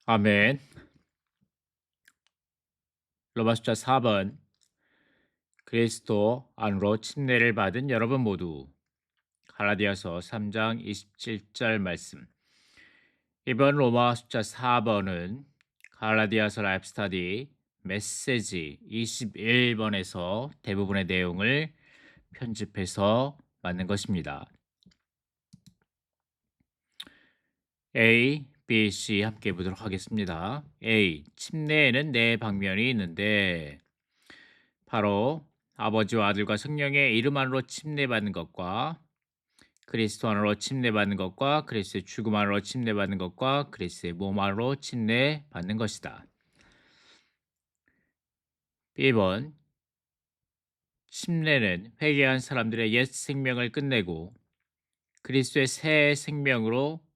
아멘. 로마 숫자 4번. 그리스도 안으로 침례를 받은 여러분 모두. 갈라디아서 3장 27절 말씀. 이번 로마 숫자 4번은 갈라디아서 라이프 스터디 메시지 21번에서 대부분의 내용을 편집해서 만든 것입니다. A, B, C 함께 보도록 하겠습니다. A. 침례에는 네 방면이 있는데 바로 아버지와 아들과 성령의 이름 안으로 침례받는 것과 그리스도 안으로 침례받는 것과 그리스도의 죽음 안으로 침례받는 것과 그리스도의 몸 안으로 침례받는 것이다. B번 침례는 회개한 사람들의 옛 생명을 끝내고 그리스도의 새 생명으로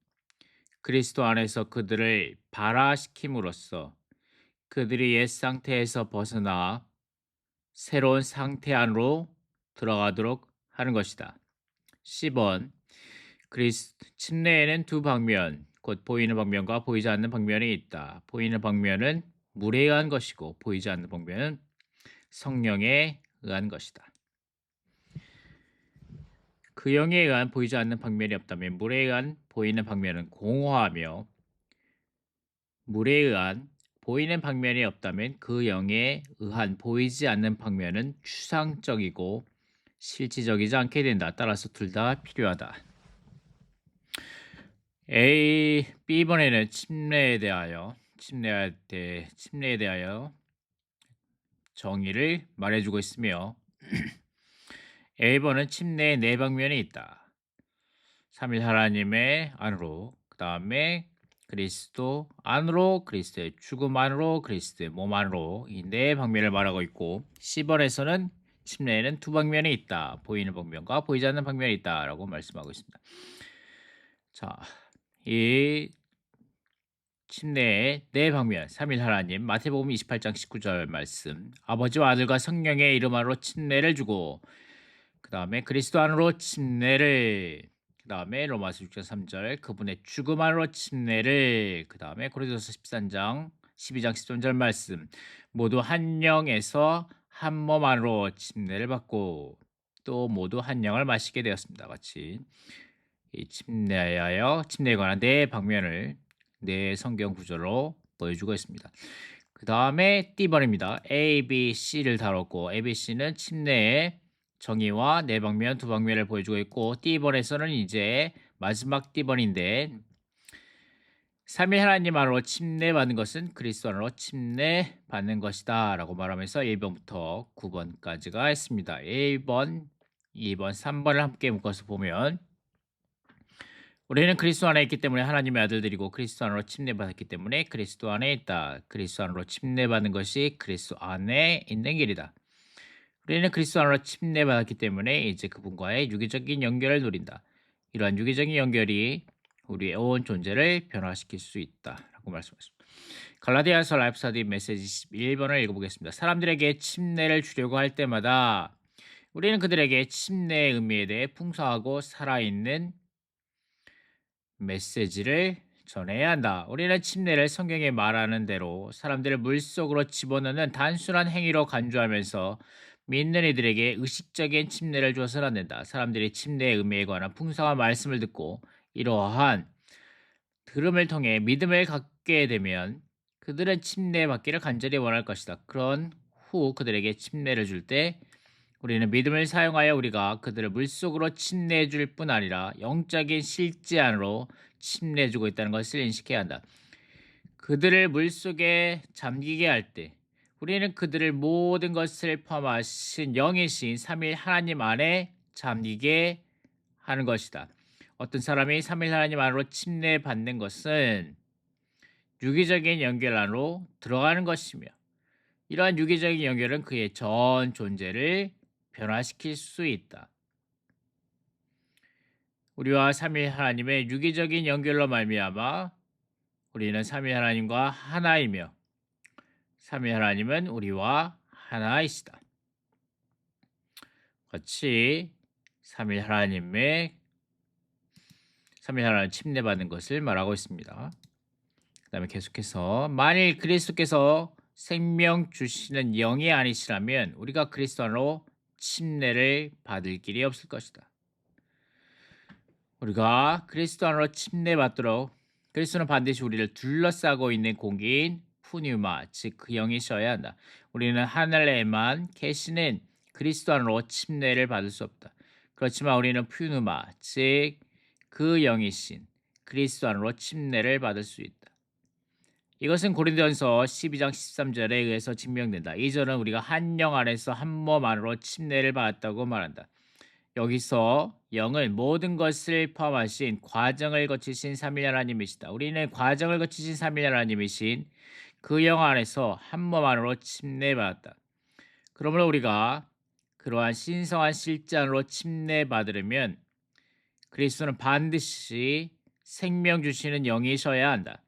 그리스도 안에서 그들을 발화시킴으로써 그들이 옛 상태에서 벗어나 새로운 상태 안으로 들어가도록 하는 것이다. C번 침례에는 두 방면, 곧 보이는 방면과 보이지 않는 방면이 있다. 보이는 방면은 물에 의한 것이고 보이지 않는 방면은 성령에 의한 것이다. 그 영에 의한 보이지 않는 방면이 없다면 물에 의한 보이는 방면은 공허하며 물에 의한 보이는 방면이 없다면 그 영에 의한 보이지 않는 방면은 추상적이고 실질적이지 않게 된다. 따라서 둘 다 필요하다. B번에는 침례에 대하여 정의를 말해주고 있으며 A번은 침례의 네 방면이 있다. 삼일 하나님의 안으로, 그 다음에 그리스도 안으로, 그리스도의 죽음 안으로, 그리스도의 몸 안으로 이 네 방면을 말하고 있고 C번에서는 침례에는 두 방면이 있다. 보이는 방면과 보이지 않는 방면이 있다라고 말씀하고 있습니다. 자, 이 침례의 네 방면, 삼일 하나님, 마태복음 28장 19절 말씀, 아버지와 아들과 성령의 이름 안으로 침례를 주고, 그 다음에 그리스도 안으로 침례를, 그 다음에 로마서 6장 3절, 그분의 죽음 안으로 침례를, 그 다음에 고린도서 13장 12장 13절 말씀, 모두 한 영에서 한 몸 안으로 침례를 받고, 또 모두 한 영을 마시게 되었습니다. 같이 이 침례에 관한 네 방면을 네 성경 구절로 보여주고 있습니다. 그 다음에 D번입니다. A, B, C를 다뤘고 A, B, C는 침례의 정의와 네 방면, 두 방면을 보여주고 있고 D번에서는 이제 마지막 D번인데 삼위 하나님 안으로 침례받는 것은 그리스도 안으로 침례받는 것이다 라고 말하면서 1번부터 9번까지가 있습니다. 1번, 2번, 3번을 함께 묶어서 보면 우리는 그리스도 안에 있기 때문에 하나님의 아들들이고 그리스도 안으로 침례받았기 때문에 그리스도 안에 있다. 그리스도 안으로 침례받는 것이 그리스도 안에 있는 길이다. 우리는 그리스도 안으로 침례받았기 때문에 이제 그분과의 유기적인 연결을 누린다. 이러한 유기적인 연결이 우리의 온 존재를 변화시킬 수 있다라고 말씀하셨습니다. 갈라디아서 라이프 스터디 메시지 11번을 읽어보겠습니다. 사람들에게 침례를 주려고 할 때마다 우리는 그들에게 침례의 의미에 대해 풍성하고 살아있는 메시지를 전해야 한다. 우리는 침례를 성경에 말하는 대로 사람들을 물속으로 집어넣는 단순한 행위로 간주하면서 믿는 이들에게 의식적인 침례를 줘서는 안 된다. 사람들이 침례의 의미에 관한 풍성한 말씀을 듣고 이러한 들음을 통해 믿음을 갖게 되면 그들은 침례 받기를 간절히 원할 것이다. 그런 후 그들에게 침례를 줄 때 우리는 믿음을 사용하여 우리가 그들을 물속으로 침례해 줄 뿐 아니라 영적인 실제 안으로 침례해 주고 있다는 것을 인식해야 한다. 그들을 물속에 잠기게 할 때 우리는 그들을 모든 것을 포함하신 영이신 삼위 하나님 안에 잠기게 하는 것이다. 어떤 사람이 삼위 하나님 안으로 침례받는 것은 유기적인 연결 안으로 들어가는 것이며 이러한 유기적인 연결은 그의 전 존재를 변화시킬 수 있다. 우리와 삼위 하나님의 유기적인 연결로 말미암아 우리는 삼위 하나님과 하나이며 삼위 하나님은 우리와 하나이시다. 같이 삼위 하나님 침례받는 것을 말하고 있습니다. 그다음에 계속해서 만일 그리스도께서 생명 주시는 영이 아니시라면 우리가 그리스도 안으로 침례를 받을 길이 없을 것이다. 우리가 그리스도 안으로 침례받도록 그리스도는 반드시 우리를 둘러싸고 있는 공기인 푸뉴마, 즉 그 영이셔야 한다. 우리는 하늘에만 계시는 그리스도 안으로 침례를 받을 수 없다. 그렇지만 우리는 푸뉴마, 즉 그 영이신 그리스도 안으로 침례를 받을 수 있다. 이것은 고린도전서 12장 13절에 의해서 증명된다. 이 절은 우리가 한 영 안에서 한 몸 안으로 침례를 받았다고 말한다. 여기서 영은 모든 것을 포함하신 과정을 거치신 삼위일 하나님이시다. 우리는 과정을 거치신 삼위일 하나님이신 그 영 안에서 한 몸 안으로 침례받았다. 그러므로 우리가 그러한 신성한 실제 안으로 침례받으려면 그리스도는 반드시 생명 주시는 영이셔야 한다.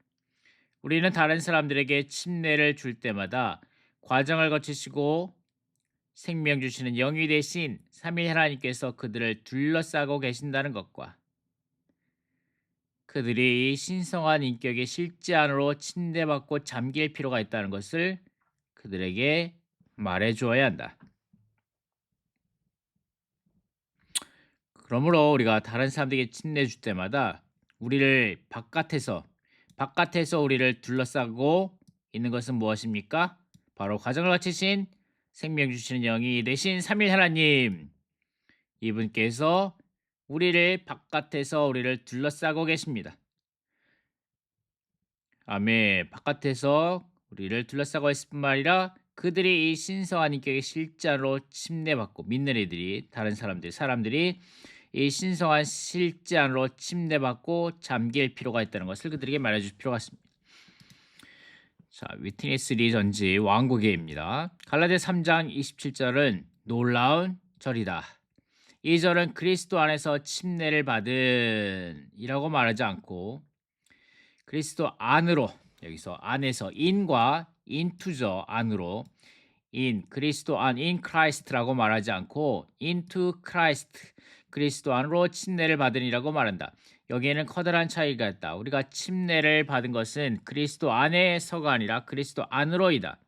우리는 다른 사람들에게 침례를 줄 때마다 과정을 거치시고 생명 주시는 영이 대신 삼위 하나님께서 그들을 둘러싸고 계신다는 것과 그들이 이 신성한 인격의 실제 안으로 침례받고 잠길 필요가 있다는 것을 그들에게 말해 주어야 한다. 그러므로 우리가 다른 사람들에게 침례 줄 때마다 우리를 바깥에서 우리를 둘러싸고 있는 것은 무엇입니까? 바로 과정을 거치신 생명 주시는 영이 되신 삼위 하나님, 이분께서 우리를 바깥에서 우리를 둘러싸고 계십니다. 아멘. 바깥에서 우리를 둘러싸고 있을 뿐만 아니라 그들이 이 신성한 인격의 실제로 침례받고 믿는 이들이 다른 사람들이 이 신성한 실제 안으로 침례받고 잠길 필요가 있다는 것을 그들에게 말해줄 필요가 있습니다. 자, 위트니스 리 전지 왕국의입니다. 갈라디아 3장 27절은 놀라운 절이다. 이 절은 그리스도 안에서 침례를 받은 이라고 말하지 않고 그리스도 안으로, 여기서 안에서 인과 인투죠. 안으로 그리스도 안 in Christ라고 말하지 않고 into Christ 그리스도 안으로 침례를 받으니라고 말한다. 여기에는 커다란 차이가 있다. 우리가 침례를 받은 것은 그리스도 안에서가 아니라 그리스도 안으로이다.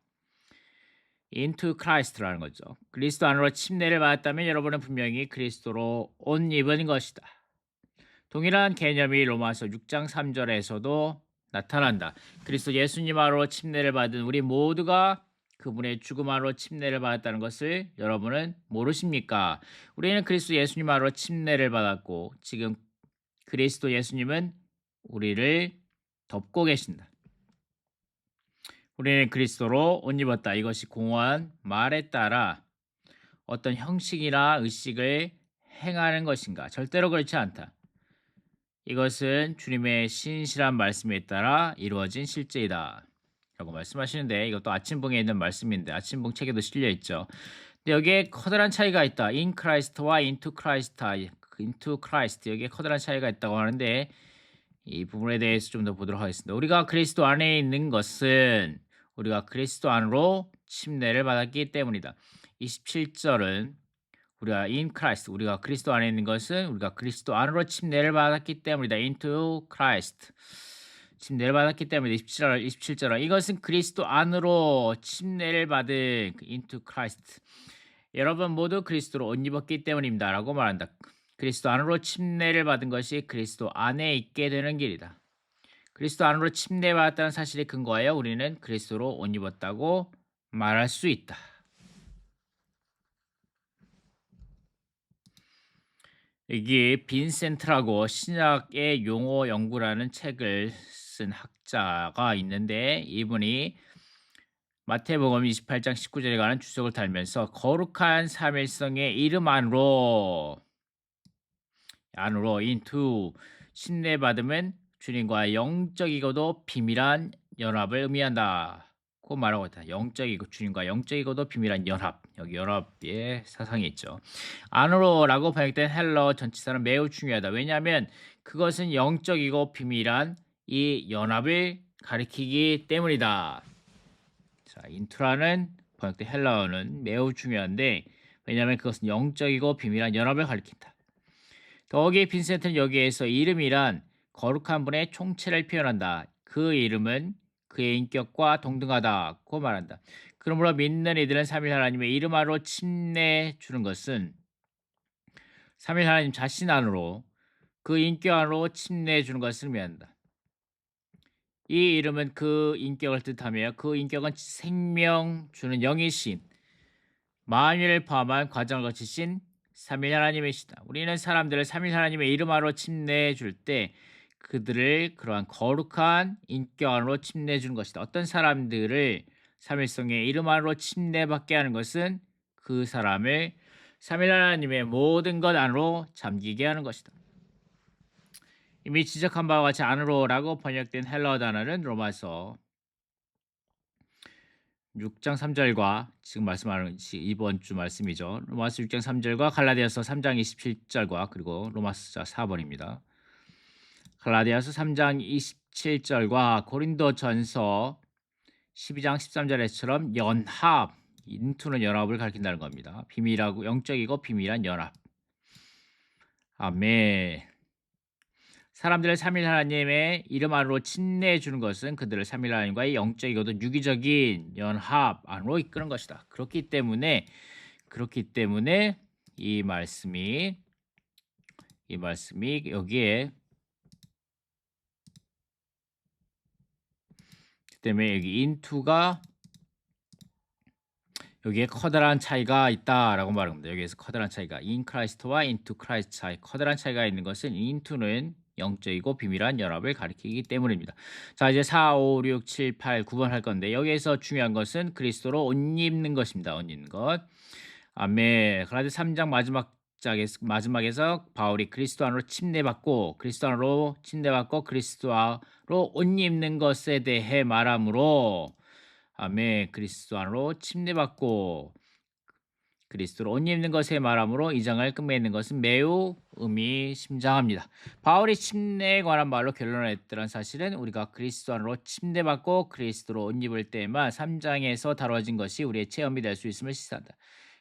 into Christ라는 거죠. 그리스도 안으로 침례를 받았다면 여러분은 분명히 그리스도로 옷 입은 것이다. 동일한 개념이 로마서 6장 3절에서도 나타난다. 그리스도 예수님 안으로 침례를 받은 우리 모두가 그분의 죽음 안으로 침례를 받았다는 것을 여러분은 모르십니까? 우리는 그리스도 예수님 안으로 침례를 받았고 지금 그리스도 예수님은 우리를 덮고 계신다. 우리는 그리스도로 옷 입었다. 이것이 공허한 말에 따라 어떤 형식이나 의식을 행하는 것인가? 절대로 그렇지 않다. 이것은 주님의 신실한 말씀에 따라 이루어진 실제이다 라고 말씀하시는데, 이것도 아침봉에 있는 말씀인데 아침봉 책에도 실려 있죠. 근데 여기에 커다란 차이가 있다. in Christ와 into Christ 여기에 커다란 차이가 있다고 하는데 이 부분에 대해서 좀 더 보도록 하겠습니다. 우리가 그리스도 안에 있는 것은 우리가 그리스도 안으로 침례를 받았기 때문이다. 27절은 우리가 in Christ, 우리가 그리스도 안에 있는 것은 우리가 그리스도 안으로 침례를 받았기 때문이다. into Christ. 침례를 받았기 때문에 27절 이것은 그리스도 안으로 침례를 받은 into Christ. 여러분 모두 그리스도로 옷 입었기 때문입니다. 라고 말한다. 그리스도 안으로 침례를 받은 것이 그리스도 안에 있게 되는 길이다. 그리스도 안으로 침례받았다는 사실에 근거하여 우리는 그리스도로 옷 입었다고 말할 수 있다. 이게 빈센트라고 신약의 용어 연구라는 책을 쓴 학자가 있는데 이분이 마태복음 28장 19절에 관한 주석을 달면서 거룩한 삼일성의 이름 안으로 into 침례받으면 주님과 영적이고도 비밀한 연합을 의미한다. 고 말하고 있다. 주님과 영적이고도 비밀한 연합. 여기 연합의 사상이 있죠. 안으로라고 번역된 헬러 전치사는 매우 중요하다. 왜냐하면 그것은 영적이고 비밀한 이 연합을 가리키기 때문이다. 자, 인투라는 번역된 헬라어는 매우 중요한데 왜냐하면 그것은 영적이고 비밀한 연합을 가리킨다. 더욱이 빈센트는 여기에서 이름이란 거룩한 분의 총체를 표현한다. 그 이름은 그의 인격과 동등하다고 말한다. 그러므로 믿는 이들은 삼위 하나님의 이름 안으로 침례 주는 것은 삼위 하나님 자신 안으로 그 인격 안으로 침례 주는 것을 의미한다. 이 이름은 그 인격을 뜻하며 그 인격은 생명 주는 영이신 만유를 포함한 과정을 거치신 삼위 하나님이시다. 우리는 사람들을 삼위 하나님의 이름 안으로 침례해 줄 때 그들을 그러한 거룩한 인격 안으로 침례해 주는 것이다. 어떤 사람들을 삼위성의 이름 안으로 침례받게 하는 것은 그 사람을 삼위 하나님의 모든 것 안으로 잠기게 하는 것이다. 이미 지적한 바와 같이 안으로라고 번역된 헬라어 단어는 로마서 6장 3절과 지금 말씀하는 이번 주 말씀이죠. 로마서 6장 3절과 갈라디아서 3장 27절과 그리고 로마서 4번입니다. 갈라디아서 3장 27절과 고린도전서 12장 13절에처럼 연합, 인투는 연합을 가리킨다는 겁니다. 비밀하고 영적이고 비밀한 연합. 아멘. 사람들을 삼위 하나님의 이름 안으로 침례해 주는 것은 그들을 삼위 하나님과의 영적이고도 유기적인 연합 안으로 이끄는 것이다. 그렇기 때문에 이 말씀이 여기에 때문에 여기 into가 여기에 커다란 차이가 있다라고 말합니다. 여기에서 커다란 차이가 in Christ와 into Christ 차이, 커다란 차이가 있는 것은 into는 영적이고 비밀한 연합을 가리키기 때문입니다. 자, 이제 4, 5, 6, 7, 8, 9번 할 건데 여기에서 중요한 것은 그리스도로 옷 입는 것입니다. 옷 입는 것. 아멘. 갈라디 3장 마지막에서 바울이 그리스도 안으로 침례받고 그리스도로 옷 입는 것에 대해 말하므로 아멘. 그리스도 안으로 침례받고 그리스도로 옷 입는 것에 말하므로 이 장을 끝맺는 것은 매우 의미심장합니다. 바울이 침례에 관한 말로 결론을 냈더란 사실은 우리가 그리스도 안으로 침례받고 그리스도로 옷 입을 때만 3장에서 다뤄진 것이 우리의 체험이 될 수 있음을 시사한다.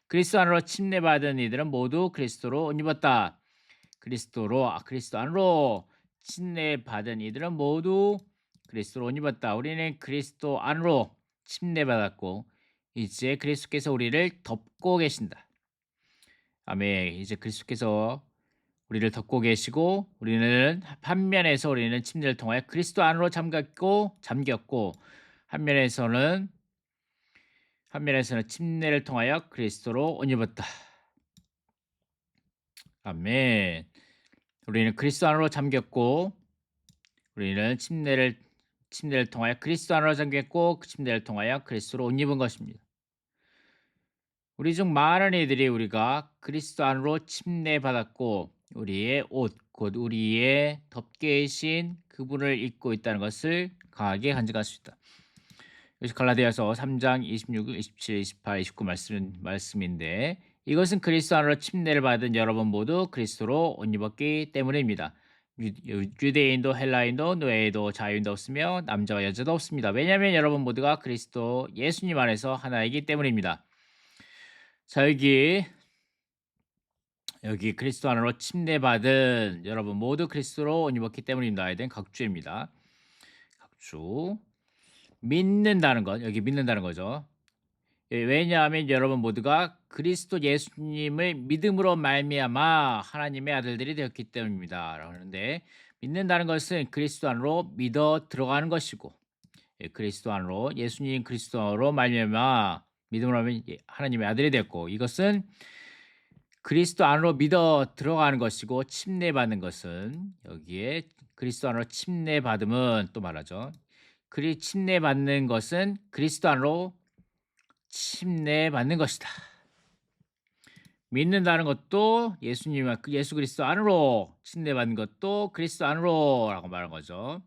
그리스도 안으로 침례받은 이들은 모두 그리스도로 옷 입었다. 그리스도 안으로 침례받은 이들은 모두 그리스도로 옷 입었다. 우리는 그리스도 안으로 침례받았고 이제 그리스도께서 우리를 덮고 계신다. 아멘. 이제 그리스도께서 우리를 덮고 계시고 우리는 한면에서 우리는 침례를 통하여 그리스도 안으로 잠겼고 한면에서는 침례를 통하여 그리스도로 옷 입었다. 아멘. 우리는 그리스도 안으로 잠겼고 우리는 침례를 통하여 그리스도 안으로 잠겼고 그 침례를 통하여 그리스도로 옷 입은 것입니다. 우리 중 많은 이들이 우리가 그리스도 안으로 침례받았고 우리의 옷, 곧 우리의 덮개 계신 그분을 입고 있다는 것을 강하게 간직할 수 있다. 이것이 갈라디아서 3장 26, 27, 28, 29 말씀인데 이것은 그리스도 안으로 침례를 받은 여러분 모두 그리스도로 옷 입었기 때문입니다. 유대인도 헬라인도 노예도 자유인도 없으며 남자와 여자도 없습니다. 왜냐하면 여러분 모두가 그리스도 예수님 안에서 하나이기 때문입니다. 자, 여기 그리스도 안으로 침례받은 여러분 모두 그리스도로 옷 입었기 때문입니다. 에덴 각주입니다. 각주. 믿는다는 것, 여기 믿는다는 거죠. 왜냐하면 여러분 모두가 그리스도 예수님을 믿음으로 말미암아 하나님의 아들들이 되었기 때문입니다. 라고 하는데 믿는다는 것은 그리스도 안으로 믿어 들어가는 것이고 그리스도 안으로 예수님 그리스도로 말미암아 믿음으로 하면 하나님의 아들이 되었고 이것은 그리스도 안으로 믿어 들어가는 것이고 침례받는 것은 여기에 그리스도 안으로 침례받음은 또 말하죠. 침례받는 것은 그리스도 안으로 침례받는 것이다. 믿는다는 것도 예수 그리스도 안으로 침례받는 것도 그리스도 안으로라고 말한 거죠.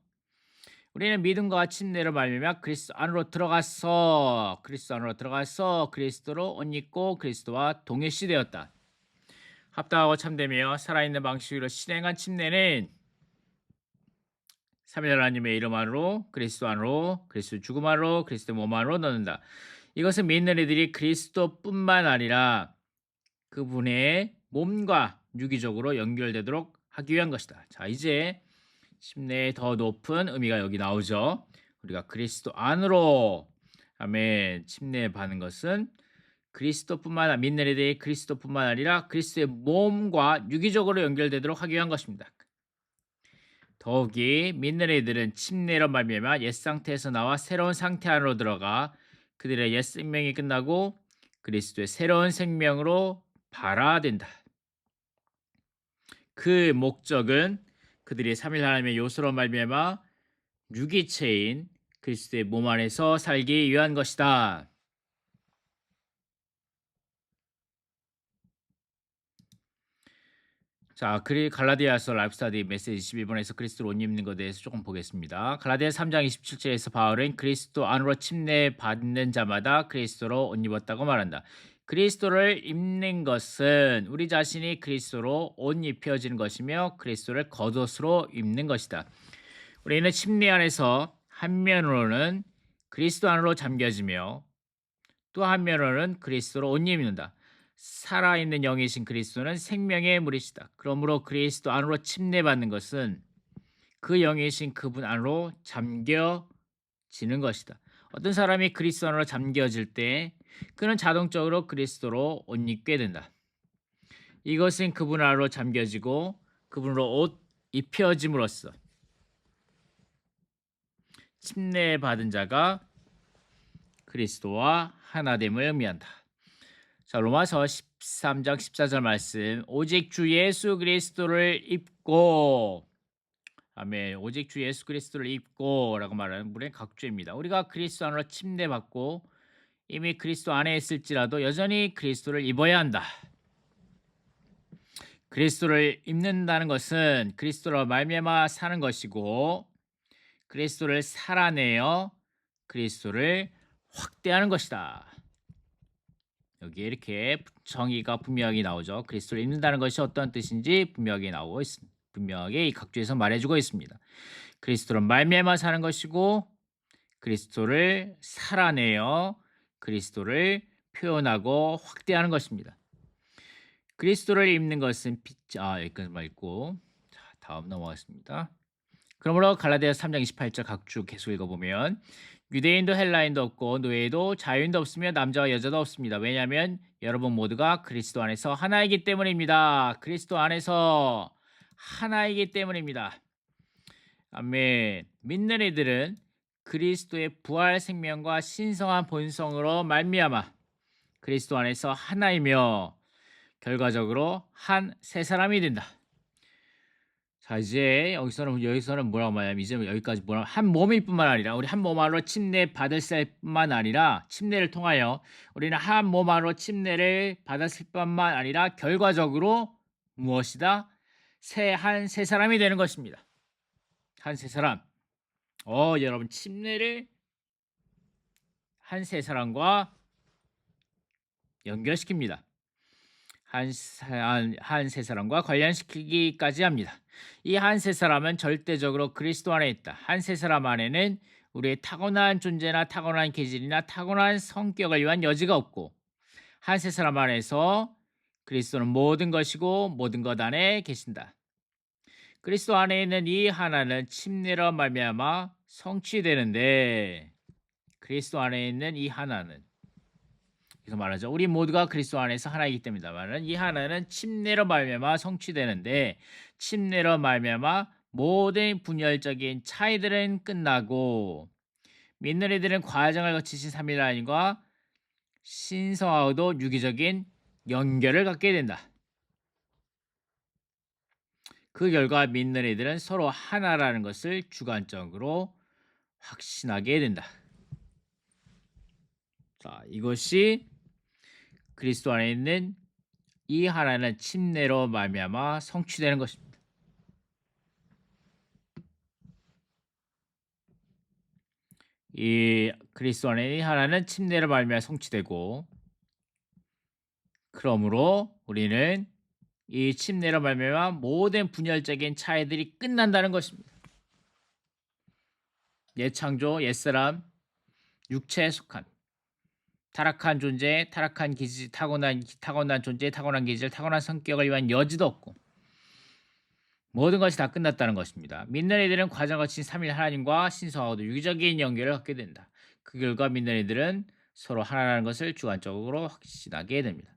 우리는 믿음과 침례를 말미암아 그리스도 안으로 들어가서 그리스도로 옷 입고 그리스도와 동일시 되었다. 합당하고 참되며 살아있는 방식으로 실행한 침례는 삼위 하나님의 이름 안으로 그리스도 안으로 그리스도 죽음 안으로 그리스도 몸 안으로 넣는다. 이것은 믿는 이들이 그리스도뿐만 아니라 그분의 몸과 유기적으로 연결되도록 하기 위한 것이다. 자, 이제 침례의 더 높은 의미가 여기 나오죠. 우리가 그리스도 안으로 아멘 침례 받는 것은 믿는 이들이 그리스도뿐만 아니라 그리스도의 몸과 유기적으로 연결되도록 하기 위한 것입니다. 더욱이 믿는 이들은 침례로 말미암아 옛 상태에서 나와 새로운 상태 안으로 들어가 그들의 옛 생명이 끝나고 그리스도의 새로운 생명으로 발화된다. 그 목적은 그들이 삼위 하나님의 요소로 말미암아 유기체인 그리스도의 몸 안에서 살기 위한 것이다. 자, 갈라디아서 라이프 스터디 메시지 21번에서 그리스도로 옷 입는 것에 대해서 조금 보겠습니다. 갈라디아 3장 27절에서 바울은 그리스도 안으로 침례 받는 자마다 그리스도로 옷 입었다고 말한다. 그리스도를 입는 것은 우리 자신이 그리스도로 옷 입혀지는 것이며 그리스도를 겉옷으로 입는 것이다. 우리는 침례 안에서 한면으로는 그리스도 안으로 잠겨지며 또 한면으로는 그리스도로 옷 입는다. 살아있는 영이신 그리스도는 생명의 물이시다. 그러므로 그리스도 안으로 침례받는 것은 그 영이신 그분 안으로 잠겨지는 것이다. 어떤 사람이 그리스도 안으로 잠겨질 때 그는 자동적으로 그리스도로 옷 입게 된다. 이것은 그분 안으로 잠겨지고 그분으로 옷 입혀짐으로써 침례받은 자가 그리스도와 하나됨을 의미한다. 자, 로마서 13장 14절 말씀. 오직 주 예수 그리스도를 입고 아멘. 오직 주 예수 그리스도를 입고라고 말하는 물의 각주입니다. 우리가 그리스도 안으로 침례받고 이미 그리스도 안에 있을지라도 여전히 그리스도를 입어야 한다. 그리스도를 입는다는 것은 그리스도로 말미암아 사는 것이고 그리스도를 살아내어 그리스도를 확대하는 것이다. 여기에 이렇게 정의가 분명히 나오죠. 그리스도를 입는다는 것이 어떤 뜻인지 분명하게 나오고 있습니다. 분명하게 이 각주에서 말해주고 있습니다. 그리스도로 말미암아 사는 것이고 그리스도를 살아내어 그리스도를 표현하고 확대하는 것입니다. 그리스도를 입는 것은 여기까지만 읽고 자, 다음 넘어가겠습니다. 그러므로 갈라디아 3장 28절 각주 계속 읽어보면 유대인도 헬라인도 없고 노예도 자유인도 없으며 남자와 여자도 없습니다. 왜냐하면 여러분 모두가 그리스도 안에서 하나이기 때문입니다. 그리스도 안에서 하나이기 때문입니다. 아멘. 믿는 이들은 그리스도의 부활 생명과 신성한 본성으로 말미암아 그리스도 안에서 하나이며 결과적으로 한 새 사람이 된다. 자, 이제 여기서는 뭐라고 말하냐면 이제 여기까지 한 몸일 뿐만 아니라 우리 한 몸 안으로 침례 받을 뿐만 아니라 침례를 통하여 우리는 한 몸 안으로 침례를 받았을 뿐만 아니라 결과적으로 무엇이다? 한 새 사람이 되는 것입니다. 한 새 사람. 여러분 침례를 한 새 사람과 연결시킵니다. 한 세 사람과 관련시키기까지 합니다. 이 한 세 사람은 절대적으로 그리스도 안에 있다. 한 세 사람 안에는 우리의 타고난 존재나 타고난 기질이나 타고난 성격을 위한 여지가 없고 한 세 사람 안에서 그리스도는 모든 것이고 모든 것 안에 계신다. 그리스도 안에 있는 이 하나는 침례로 말미암아 성취되는데 그리스도 안에 있는 이 하나는 그래서 말하죠. 우리 모두가 그리스도 안에서 하나이기 때문입니다만 이 하나는 침례로 말미암아 성취되는데 침례로 말미암아 모든 분열적인 차이들은 끝나고 믿는 이들은 과정을 거치신 삼위일 하나님과 신성하고도 유기적인 연결을 갖게 된다. 그 결과 믿는 이들은 서로 하나라는 것을 주관적으로 확신하게 된다. 자, 이것이 그리스도 안에 있는 이 하나는 침례로 말미암아 성취되는 것입니다. 이 그리스도 안에 있는 이 하나는 침례로 말미암아 성취되고 그러므로 우리는 이 침례로 말미암아 모든 분열적인 차이들이 끝난다는 것입니다. 옛 창조, 옛사람, 육체에 속한 타락한 존재, 타락한 기질, 타고난 존재, 타고난 기질, 타고난 성격을 위한 여지도 없고 모든 것이 다 끝났다는 것입니다. 믿는 이들은 과정을 거친 삼일 하나님과 신성하고도 유기적인 연결을 갖게 된다. 그 결과 믿는 이들은 서로 하나라는 것을 주관적으로 확신하게 됩니다.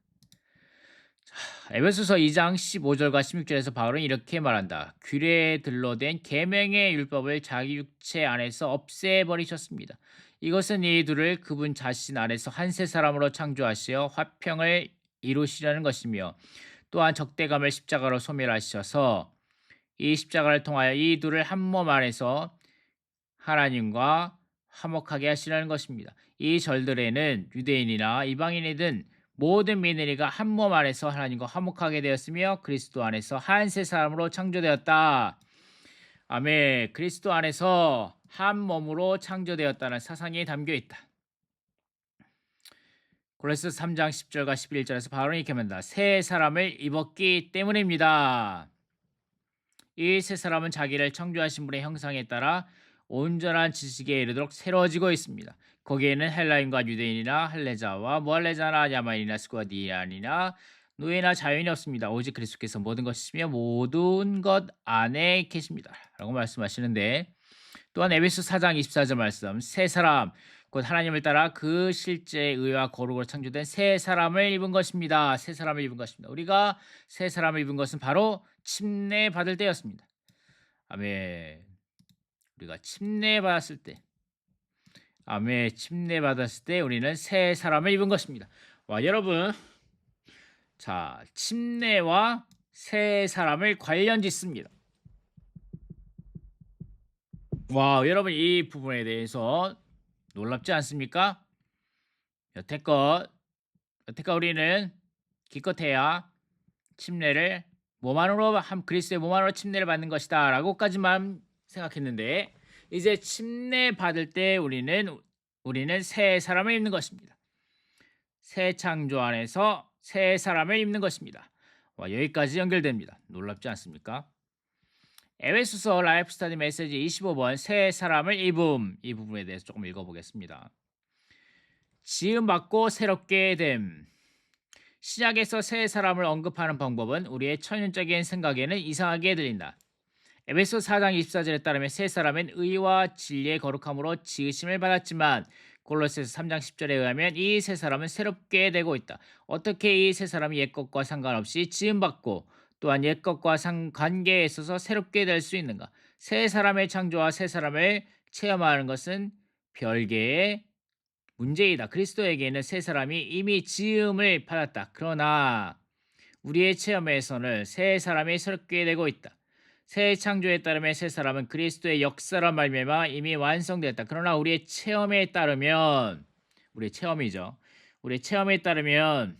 에베소서 2장 15절과 16절에서 바울은 이렇게 말한다. 규례에 들러댄 계명의 율법을 자기 육체 안에서 없애버리셨습니다. 이것은 이 둘을 그분 자신 안에서 한 새 사람으로 창조하시어 화평을 이루시려는 것이며 또한 적대감을 십자가로 소멸하셔서 이 십자가를 통하여 이 둘을 한 몸 안에서 하나님과 화목하게 하시려는 것입니다. 이 절들에는 유대인이나 이방인이든 모든 민의리가 한 몸 안에서 하나님과 화목하게 되었으며 그리스도 안에서 한 새 사람으로 창조되었다. 아멘. 그리스도 안에서 한 몸으로 창조되었다는 사상이 담겨 있다. 골로새 3장 10절과 11절에서 바울은 이렇게 말한다. 새 사람을 입었기 때문입니다. 이 새 사람은 자기를 창조하신 분의 형상에 따라 온전한 지식에 이르도록 새로워지고 있습니다. 거기에는 헬라인과 유대인이나 할레자와 무할레자나 야만이나 스과디안이나 노예나 자유인이 없습니다. 오직 그리스도께서 모든 것이시며 모든 것 안에 계십니다. 라고 말씀하시는데 또한 에베소 4장 24절 말씀 새 사람 곧 하나님을 따라 그 실제 의와 거룩으로 창조된 새 사람을 입은 것입니다. 새 사람을 입은 것입니다. 우리가 새 사람을 입은 것은 바로 침례 받을 때였습니다. 아멘. 우리가 침례 받았을 때 아멘. 침례 받았을 때 우리는 새 사람을 입은 것입니다. 와 여러분 자 침례와 새 사람을 관련 짓습니다. 와 여러분 이 부분에 대해서 놀랍지 않습니까? 여태껏 우리는 기껏해야 침례를 몸 안으로 그리스도의 몸 안으로 침례를 받는 것이다 라고까지만 생각했는데 이제 침례 받을 때 우리는 새 사람을 입는 것입니다. 새 창조 안에서 새 사람을 입는 것입니다. 와, 여기까지 연결됩니다. 놀랍지 않습니까? 에베소서 라이프 스터디 메시지 25번 새 사람을 입음 이 부분에 대해서 조금 읽어보겠습니다. 지음받고 새롭게 됨. 신약에서 새 사람을 언급하는 방법은 우리의 천연적인 생각에는 이상하게 들린다. 에베소 4장 24절에 따르면 새 사람은 의와 진리의 거룩함으로 지으심을 받았지만 골로새서 3장 10절에 의하면 이 새 사람은 새롭게 되고 있다. 어떻게 이 새 사람이 옛것과 상관없이 지음받고 또한 옛것과 관계에 있어서 새롭게 될 수 있는가? 새 사람의 창조와 새 사람을 체험하는 것은 별개의 문제이다. 그리스도에게는 새 사람이 이미 지음을 받았다. 그러나 우리의 체험에서는 새 사람이 새롭게 되고 있다. 새 창조에 따르면 새 사람은 그리스도의 역사로 말미암아 이미 완성되었다. 그러나 우리의 체험에 따르면 우리의 체험이죠. 우리의 체험에 따르면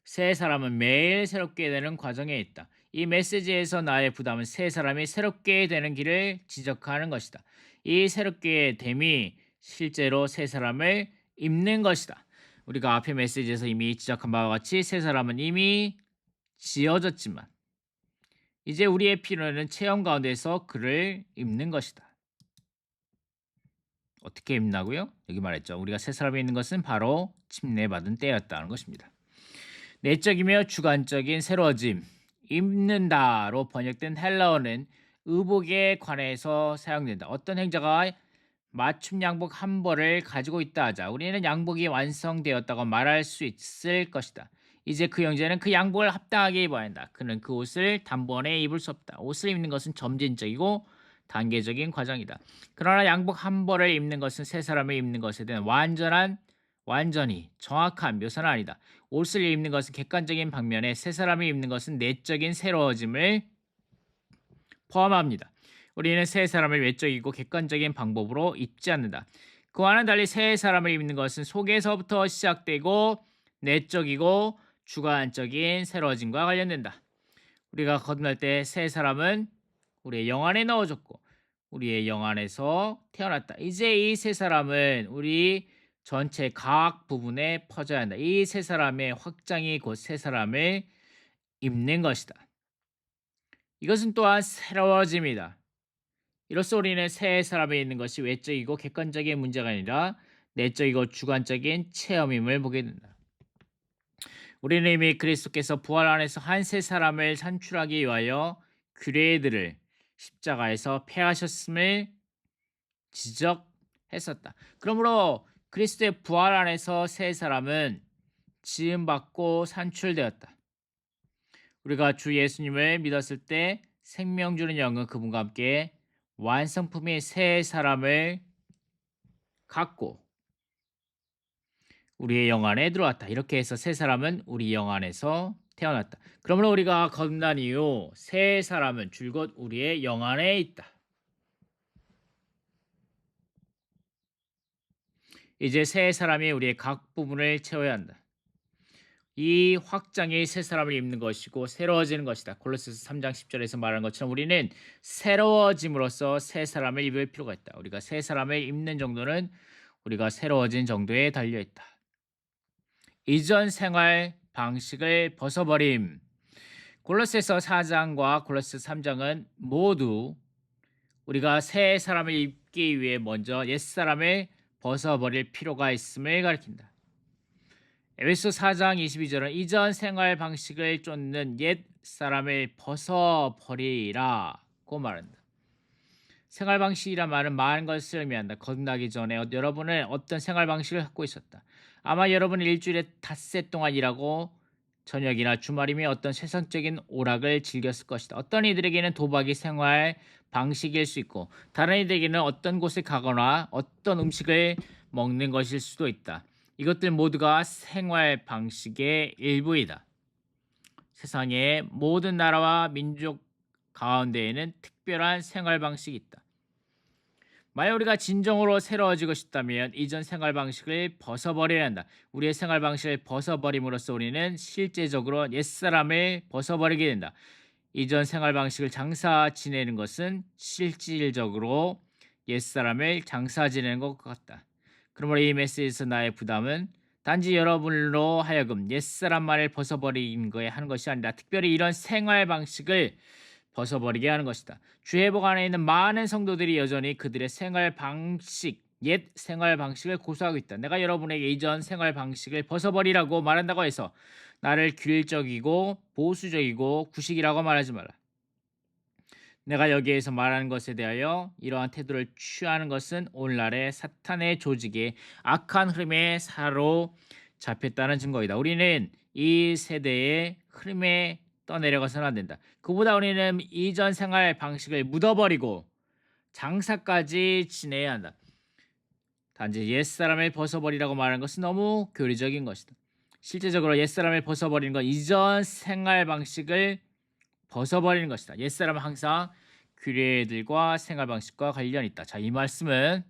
새 사람은 매일 새롭게 되는 과정에 있다. 이 메시지에서 나의 부담은 새 사람이 새롭게 되는 길을 지적하는 것이다. 이 새롭게 됨이 실제로 새 사람을 입는 것이다. 우리가 앞의 메시지에서 이미 지적한 바와 같이 새 사람은 이미 지어졌지만 이제 우리의 필요는 체험 가운데서 그를 입는 것이다. 어떻게 입나고요? 여기 말했죠. 우리가 새 사람이 있는 것은 바로 침례받은 때였다는 것입니다. 내적이며 주관적인 새로워짐, 입는다로 번역된 헬라어는 의복에 관해서 사용된다. 어떤 행자가 맞춤 양복 한 벌을 가지고 있다 하자 우리는 양복이 완성되었다고 말할 수 있을 것이다. 이제 그 형제는 그 양복을 합당하게 입어야 한다. 그는 그 옷을 단번에 입을 수 없다. 옷을 입는 것은 점진적이고 단계적인 과정이다. 그러나 양복 한 벌을 입는 것은 새 사람을 입는 것에 대한 완전히 정확한 묘사는 아니다. 옷을 입는 것은 객관적인 방면에 새 사람이 입는 것은 내적인 새로워짐을 포함합니다. 우리는 새 사람을 외적이고 객관적인 방법으로 입지 않는다. 그와는 달리 새 사람을 입는 것은 속에서부터 시작되고 내적이고 주관적인 새로워짐과 관련된다. 우리가 거듭날 때 새 사람은 우리의 영 안에 넣어졌고 우리의 영 안에서 태어났다. 이제 이 새 사람은 우리 전체 각 부분에 퍼져야 한다. 이 새 사람의 확장이 곧 새 사람을 입는 것이다. 이것은 또한 새로워짐이다. 이로써 우리는 새 사람에 있는 것이 외적이고 객관적인 문제가 아니라 내적이고 주관적인 체험임을 보게 된다. 우리는 이미 그리스도께서 부활 안에서 한 새 사람을 산출하기 위하여 규례들을 십자가에서 폐하셨음을 지적했었다. 그러므로 그리스도의 부활 안에서 새 사람은 지음받고 산출되었다. 우리가 주 예수님을 믿었을 때 생명 주는 영은 그분과 함께 완성품의 새 사람을 갖고 우리의 영 안에 들어왔다. 이렇게 해서 새 사람은 우리 영 안에서 태어났다. 그러므로 우리가 거듭난 이후 새 사람은 줄곧 우리의 영 안에 있다. 이제 새 사람이 우리의 각 부분을 채워야 한다. 이 확장이 새 사람을 입는 것이고 새로워지는 것이다. 골로새서 3장 10절에서 말한 것처럼 우리는 새로워짐으로써 새 사람을 입을 필요가 있다. 우리가 새 사람을 입는 정도는 우리가 새로워진 정도에 달려 있다. 이전 생활 방식을 벗어버림. 골로새서 4장과 골로새서 3장은 모두 우리가 새 사람을 입기 위해 먼저 옛사람을 벗어버릴 필요가 있음을 가리킨다. 에베소 4장 22절은 이전 생활 방식을 쫓는 옛 사람을 벗어버리라고 말한다. 생활 방식이란 말은 많은 것을 의미한다. 거듭나기 전에 여러분은 어떤 생활 방식을 갖고 있었다. 아마 여러분은 일주일에 닷새 동안 일하고 저녁이나 주말이면 어떤 세상적인 오락을 즐겼을 것이다. 어떤 이들에게는 도박이 생활 방식일 수 있고 다른 이들에게는 어떤 곳에 가거나 어떤 음식을 먹는 것일 수도 있다. 이것들 모두가 생활 방식의 일부이다. 세상의 모든 나라와 민족 가운데에는 특별한 생활 방식이 있다. 만약 우리가 진정으로 새로워지고 싶다면 이전 생활 방식을 벗어버려야 한다. 우리의 생활 방식을 벗어버림으로써 우리는 실제적으로 옛사람을 벗어버리게 된다. 이전 생활 방식을 장사 지내는 것은 실질적으로 옛사람을 장사 지내는 것 같다. 그러므로 이 메시지에서 나의 부담은 단지 여러분으로 하여금 옛사람만을 벗어버리는 거에 하는 것이 아니라 특별히 이런 생활 방식을 벗어버리게 하는 것이다. 주회복 안에 있는 많은 성도들이 여전히 그들의 생활 방식, 옛 생활 방식을 고수하고 있다. 내가 여러분에게 이전 생활 방식을 벗어버리라고 말한다고 해서 나를 규율적이고 보수적이고 구식이라고 말하지 마라. 내가 여기에서 말하는 것에 대하여 이러한 태도를 취하는 것은 오늘날의 사탄의 조직에 악한 흐름에 사로잡혔다는 증거이다. 우리는 이 세대의 흐름에 떠내려가서는 안 된다. 그보다 우리는 이전 생활 방식을 묻어버리고 장사까지 지내야 한다. 단지 옛사람을 벗어버리라고 말하는 것은 너무 교리적인 것이다. 실제적으로 옛사람을 벗어버리는 건 이전 생활 방식을 벗어버리는 것이다. 옛사람은 항상 규례들과 생활 방식과 관련이 있다. 자, 이 말씀은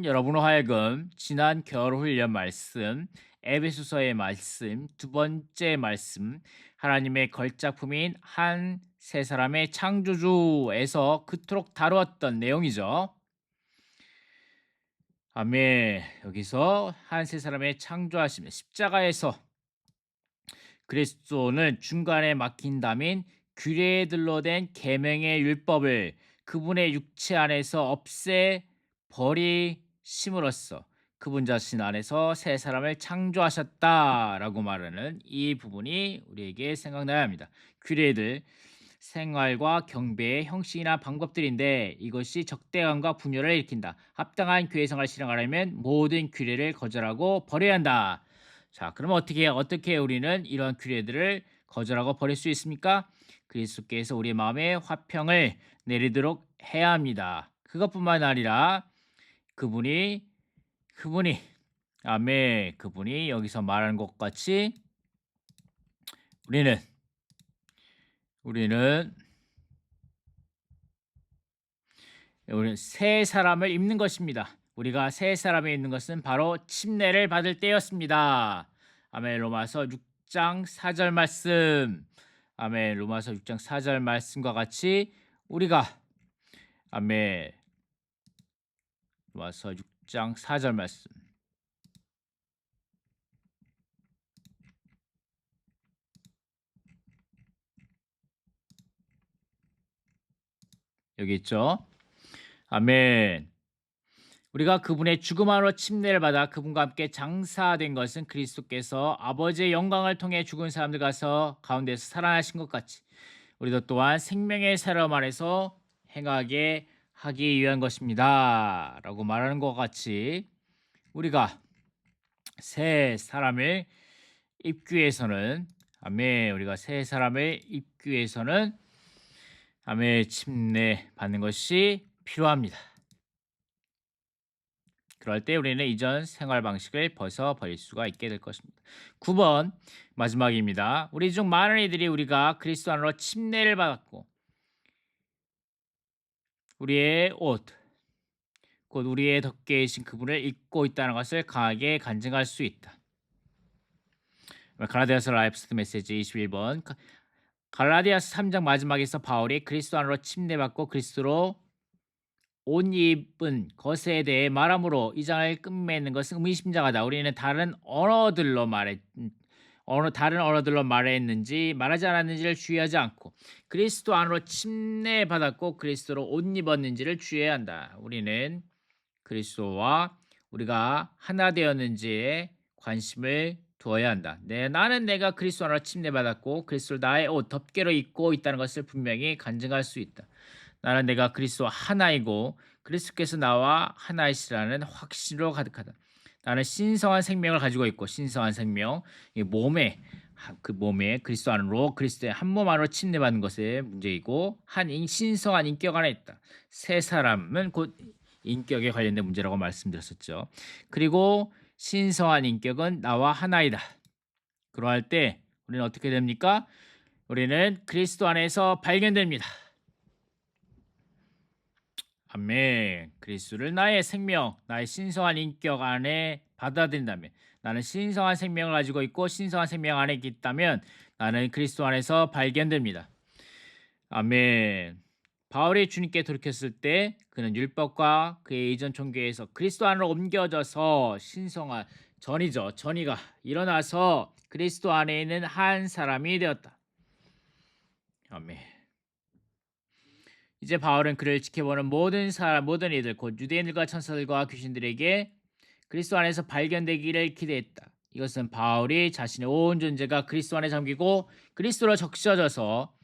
여러분으로 하여금 지난 겨울 훈련 말씀, 에베소서의 말씀, 두 번째 말씀, 하나님의 걸작품인 한 세 사람의 창조주에서 그토록 다루었던 내용이죠. 아멘. 여기서 한 세 사람의 창조하심, 십자가에서 그리스도는 중간에 막힌 담인 규례들로 된 계명의 율법을 그분의 육체 안에서 없애 버리심으로써 그분 자신 안에서 새 사람을 창조하셨다라고 말하는 이 부분이 우리에게 생각나야 합니다. 규례들, 생활과 경배의 형식이나 방법들인데 이것이 적대감과 분열을 일으킨다. 합당한 교회 생활을 실행하려면 모든 규례를 거절하고 버려야 한다. 자, 그럼 어떻게 우리는 이러한 규례들을 거절하고 버릴 수 있습니까? 그리스도께서 우리의 마음에 화평을 내리도록 해야 합니다. 그것뿐만 아니라 그분이 아멘, 그분이 여기서 말하는 것 같이 우리는 새 사람을 입는 것입니다. 우리가 새 사람이 있는 것은 바로 침례를 받을 때였습니다. 아멘. 로마서 6장 4절 말씀. 아멘. 로마서 6장 4절 말씀과 같이 우리가 아멘. 로마서 6장 4절 말씀. 여기 있죠. 아멘. 우리가 그분의 죽음 안으로 침례를 받아 그분과 함께 장사된 것은 그리스도께서 아버지의 영광을 통해 죽은 사람들 가운데서 살아나신 것 같이 우리도 또한 생명의 사람 안에서 행하게 하기 위한 것입니다. 라고 말하는 것 같이 우리가 새 사람을 입기 위해서는 아멘. 우리가 새 사람을 입기 위해서는 아멘 침례 받는 것이 필요합니다. 그럴 때 우리는 이전 생활 방식을 벗어버릴 수가 있게 될 것입니다. 9번 마지막입니다. 우리 중 많은 이들이 우리가 그리스도 안으로 침례를 받았고 우리의 옷, 곧 우리의 덮개 이신 그분을 입고 있다는 것을 강하게 간증할 수 있다. 갈라디아서 라이프스트 메시지 21번 갈라디아서 3장 마지막에서 바울이 그리스도 안으로 침례받고 그리스도로 옷 입은 것에 대해 말함으로 이 장을 끝맺는 것은 의미심장하다. 우리는 다른 언어들로 말했는지 말하지 않았는지를 주의하지 않고 그리스도 안으로 침례받았고 그리스도로 옷 입었는지를 주의해야 한다. 우리는 그리스도와 우리가 하나 되었는지에 관심을 두어야 한다. 나는 내가 그리스도 안으로 침례받았고 그리스도를 나의 옷 덮개로 입고 있다는 것을 분명히 간증할 수 있다. 나는 내가 그리스도와 하나이고 그리스도께서 나와 하나이시라는 확신으로 가득하다. 나는 신성한 생명을 가지고 있고 신성한 생명 이 몸에 그리스도 안으로 그리스도의 한 몸 안으로 침례받는 것의 문제이고 신성한 인격 안에 있다. 새 사람은 곧 인격에 관련된 문제라고 말씀드렸었죠. 그리고 신성한 인격은 나와 하나이다. 그러할 때 우리는 어떻게 됩니까? 우리는 그리스도 안에서 발견됩니다. 아멘. 그리스도를 나의 생명, 나의 신성한 인격 안에 받아들인다면 나는 신성한 생명을 가지고 있고 신성한 생명 안에 있다면 나는 그리스도 안에서 발견됩니다. 아멘. 바울이 주님께 돌이켰을 때 그는 율법과 그의 이전 종교에서 그리스도 안으로 옮겨져서 신성한 전이가 일어나서 그리스도 안에 있는 한 사람이 되었다. 아멘. 이제 바울은 그를 지켜보는 모든 이들 곧 유대인들과 천사들과 귀신들에게 그리스도 안에서 발견되기를 기대했다. 이것은 바울이 자신의 온 존재가 그리스도 안에 잠기고 그리스도로 적셔져서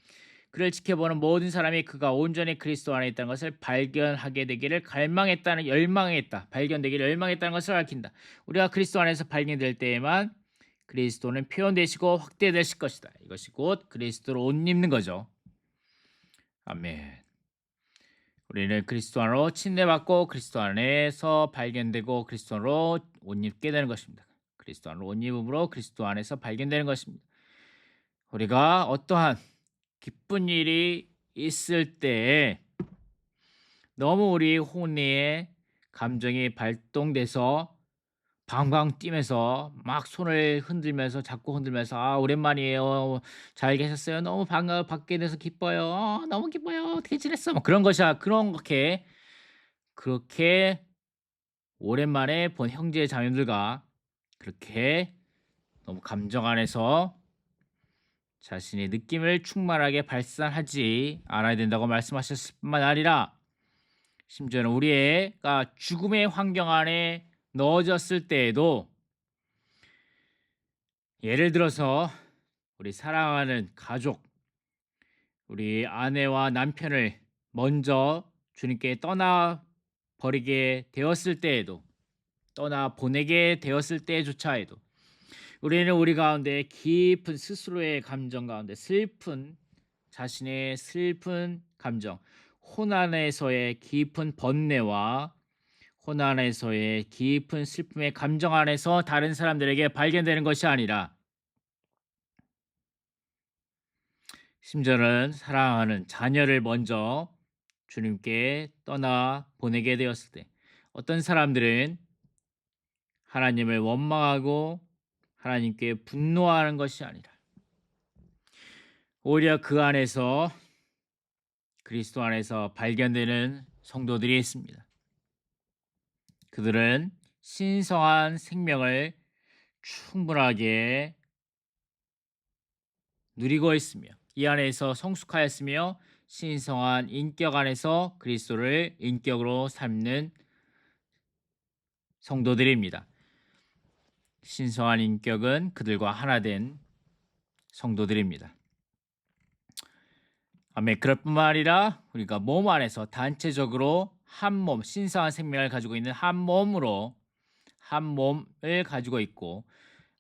그를 지켜보는 모든 사람이 그가 온전히 그리스도 안에 있다는 것을 발견하게 되기를 발견되기를 열망했다는 것을 밝힌다. 우리가 그리스도 안에서 발견될 때에만 그리스도는 표현되시고 확대되실 것이다. 이것이 곧 그리스도로 옷 입는 거죠. 아멘. 우리는 그리스도 안으로 침례받고 그리스도 안에서 발견되고 그리스도 안으로 옷 입게 되는 것입니다. 그리스도 안으로 옷 입음으로 그리스도 안에서 발견되는 것입니다. 우리가 어떠한 기쁜 일이 있을 때 너무 우리 혼의 감정이 발동돼서 방방 뛰면서 막 손을 흔들면서 자꾸 흔들면서 오랜만이에요. 잘 계셨어요. 너무 받게 돼서 기뻐요. 너무 기뻐요. 어떻게 지냈어? 뭐 그렇게 오랜만에 본 형제 자매들과 그렇게 너무 감정 안에서 자신의 느낌을 충만하게 발산하지 않아야 된다고 말씀하셨을 뿐만 아니라 심지어는 우리가 죽음의 환경 안에 넣어졌을 때에도 예를 들어서 우리 사랑하는 가족, 우리 아내와 남편을 먼저 주님께 떠나 보내게 되었을 때조차에도 우리는 우리 가운데 깊은 스스로의 감정 가운데 자신의 슬픈 감정, 혼안에서의 깊은 번뇌와 혼안에서의 깊은 슬픔의 감정 안에서 다른 사람들에게 발견되는 것이 아니라 심지어는 사랑하는 자녀를 먼저 주님께 떠나 보내게 되었을 때 어떤 사람들은 하나님을 원망하고 하나님께 분노하는 것이 아니라 오히려 그 안에서 그리스도 안에서 발견되는 성도들이 있습니다. 그들은 신성한 생명을 충분하게 누리고 있으며 이 안에서 성숙하였으며 신성한 인격 안에서 그리스도를 인격으로 삼는 성도들입니다. 신성한 인격은 그들과 하나 된 성도들입니다. 아멘. 그럴 뿐만 아니라 우리가 몸 안에서 단체적으로 한 몸, 신성한 생명을 가지고 있는 한 몸으로 한 몸을 가지고 있고,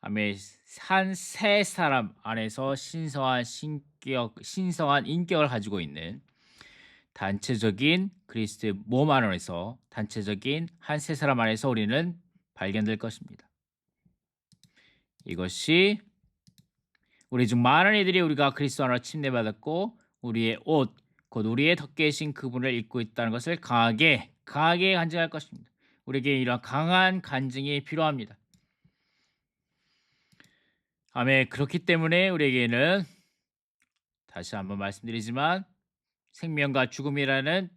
아멘. 한 세 사람 안에서 신성한 인격을 가지고 있는 단체적인 그리스도의 몸 안에서 단체적인 한 세 사람 안에서 우리는 발견될 것입니다. 이것이 우리 중 많은 이들이 우리가 그리스도 안으로 침례받았고 우리의 옷, 곧 우리의 덮개이신 그분을 입고 있다는 것을 강하게 간증할 것입니다. 우리에게 이러한 강한 간증이 필요합니다. 아멘. 그렇기 때문에 우리에게는 다시 한번 말씀드리지만 생명과 죽음이라는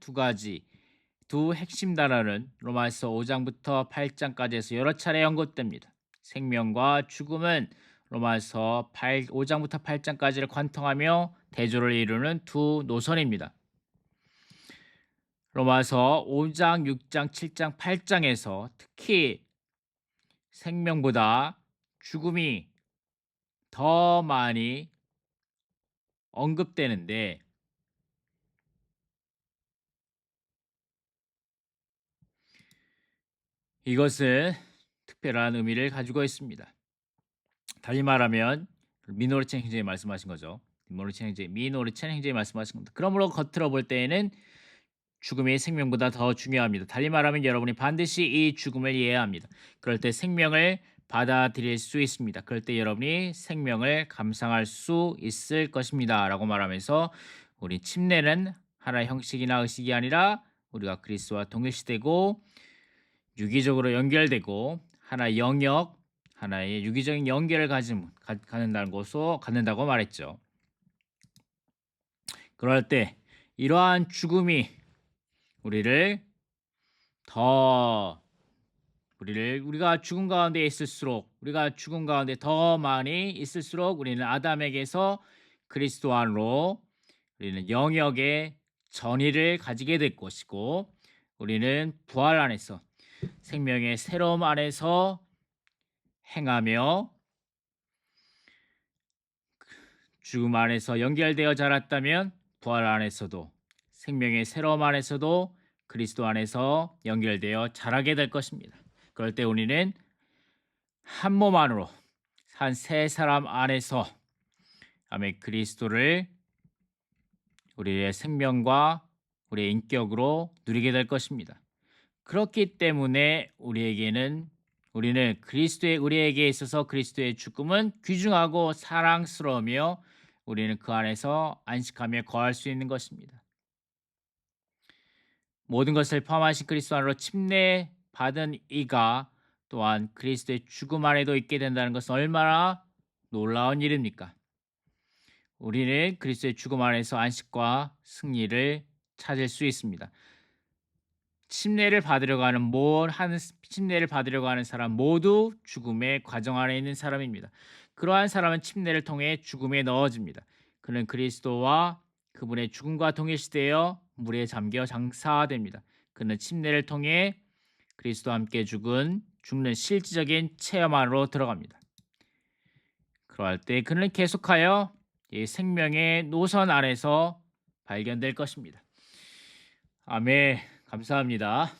두 핵심 단어는 로마서 5장부터 8장까지에서 여러 차례 언급됩니다. 생명과 죽음은 로마서 5장부터 8장까지를 관통하며 대조를 이루는 두 노선입니다. 로마서 5장, 6장, 7장, 8장에서 특히 생명보다 죽음이 더 많이 언급되는데, 이것은 특별한 의미를 가지고 있습니다. 달리 말하면 미노르첸 행제에 말씀하신 거죠. 미노르첸 행제에 말씀하신 겁니다. 그러므로 겉으로 볼 때에는 죽음이 생명보다 더 중요합니다. 달리 말하면 여러분이 반드시 이 죽음을 이해해야 합니다. 그럴 때 생명을 받아들일 수 있습니다. 그럴 때 여러분이 생명을 감상할 수 있을 것입니다. 라고 말하면서 우리 침례는 하나의 형식이나 의식이 아니라 우리가 그리스도와 동일시되고 유기적으로 연결되고 하나의 영역, 하나의 유기적인 연결을 갖는다고 말했죠. 그럴 때 이러한 죽음이 우리가 죽음 가운데 있을수록, 우리가 죽음 가운데 더 많이 있을수록 우리는 아담에게서 그리스도 안으로 우리는 영역의 전의를 가지게 될 것이고, 우리는 부활 안에서 생명의 새로움 안에서 행하며 죽음 안에서 연결되어 자랐다면 부활 안에서도 생명의 새로움 안에서도 그리스도 안에서 연결되어 자라게 될 것입니다. 그럴 때 우리는 한 몸 안으로 한 세 사람 안에서 아멘 그리스도를 우리의 생명과 우리의 인격으로 누리게 될 것입니다. 그렇기 때문에 우리는 우리에게 있어서 그리스도의 죽음은 귀중하고 사랑스러우며 우리는 그 안에서 안식하며 거할 수 있는 것입니다. 모든 것을 포함하신 그리스도 안으로 침례 받은 이가 또한 그리스도의 죽음 안에도 있게 된다는 것은 얼마나 놀라운 일입니까? 우리는 그리스도의 죽음 안에서 안식과 승리를 찾을 수 있습니다. 침례를 받으려 가는 사람 모두 죽음의 과정 안에 있는 사람입니다. 그러한 사람은 침례를 통해 죽음에 넣어집니다. 그는 그리스도와 그분의 죽음과 동일시되어 물에 잠겨 장사됩니다. 그는 침례를 통해 그리스도와 함께 죽는 실질적인 체험 안으로 들어갑니다. 그러할 때 그는 계속하여 이 생명의 노선 안에서 발견될 것입니다. 아멘. 감사합니다.